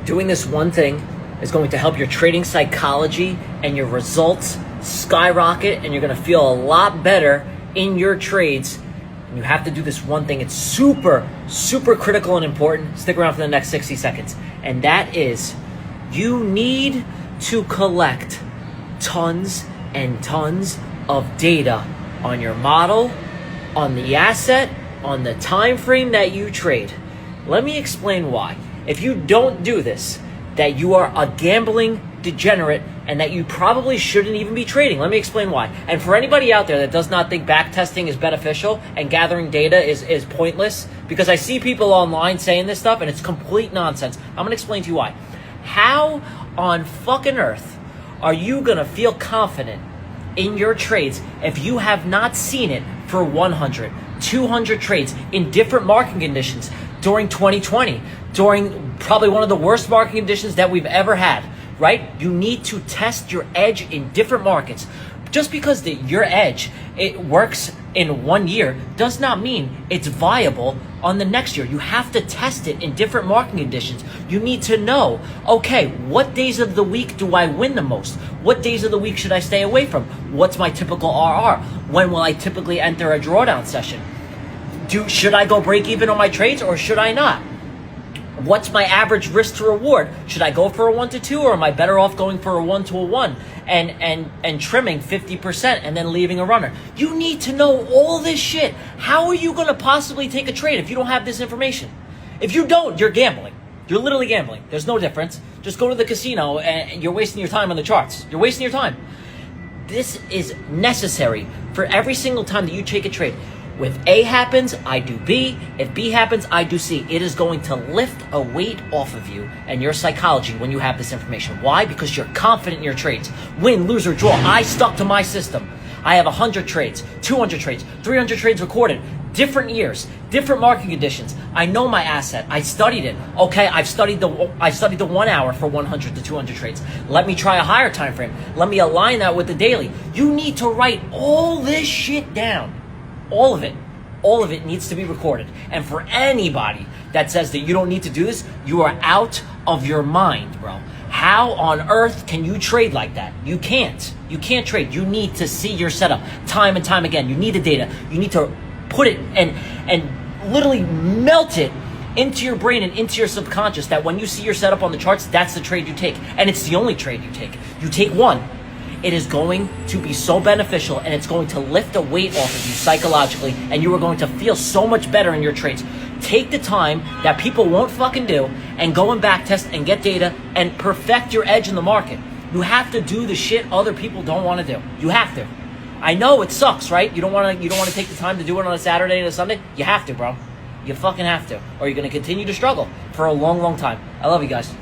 Doing this one thing is going to help your trading psychology and your results skyrocket, and you're going to feel a lot better in your trades. And you have to do this one thing. It's super, super critical and important. Stick around for the next 60 seconds. And that is, you need to collect tons and tons of data on your model, on the asset, on the time frame that you trade. Let me explain why. If you don't do this, that you are a gambling degenerate and that you probably shouldn't even be trading. Let me explain why. And for anybody out there that does not think backtesting is beneficial and gathering data is pointless, because I see people online saying this stuff and it's complete nonsense. I'm going to explain to you why. How on fucking earth are you going to feel confident in your trades if you have not seen it for 100, 200 trades in different market conditions during 2020, during probably one of the worst market conditions that we've ever had, right? You need to test your edge in different markets. Just because your edge, it works in 1 year, does not mean it's viable on the next year. You have to test it in different market conditions. You need to know, okay, what days of the week do I win the most? What days of the week should I stay away from? What's my typical RR? When will I typically enter a drawdown session? Should I go break even on my trades or should I not? What's my average risk to reward? Should I go for a 1 to 2, or am I better off going for a 1 to a 1 and trimming 50% and then leaving a runner? You need to know all this shit. How are you going to possibly take a trade if you don't have this information? If you don't, you're gambling. You're literally gambling. There's no difference. Just go to the casino and you're wasting your time on the charts. You're wasting your time. This is necessary for every single time that you take a trade. With A happens, I do B. If B happens, I do C. It is going to lift a weight off of you and your psychology when you have this information. Why? Because you're confident in your trades. Win, lose, or draw. I stuck to my system. I have 100 trades, 200 trades, 300 trades recorded. Different years, different market conditions. I know my asset. I studied it. Okay, I studied the 1 hour for 100 to 200 trades. Let me try a higher time frame. Let me align that with the daily. You need to write all this shit down. All of it needs to be recorded. And for anybody that says that you don't need to do this, you are out of your mind, bro. How on earth can you trade like that? You can't. You can't trade. You need to see your setup time and time again. You need the data. You need to put it and literally melt it into your brain and into your subconscious, that when you see your setup on the charts, that's the trade you take. And it's the only trade you take. You take one. It is going to be so beneficial, and it's going to lift a weight off of you psychologically, and you are going to feel so much better in your trades. Take the time that people won't fucking do and go and backtest and get data and perfect your edge in the market. You have to do the shit other people don't want to do. You have to. I know it sucks, right? You don't want to take the time to do it on a Saturday and a Sunday. You have to, bro. You fucking have to, or you're going to continue to struggle for a long, long time. I love you guys.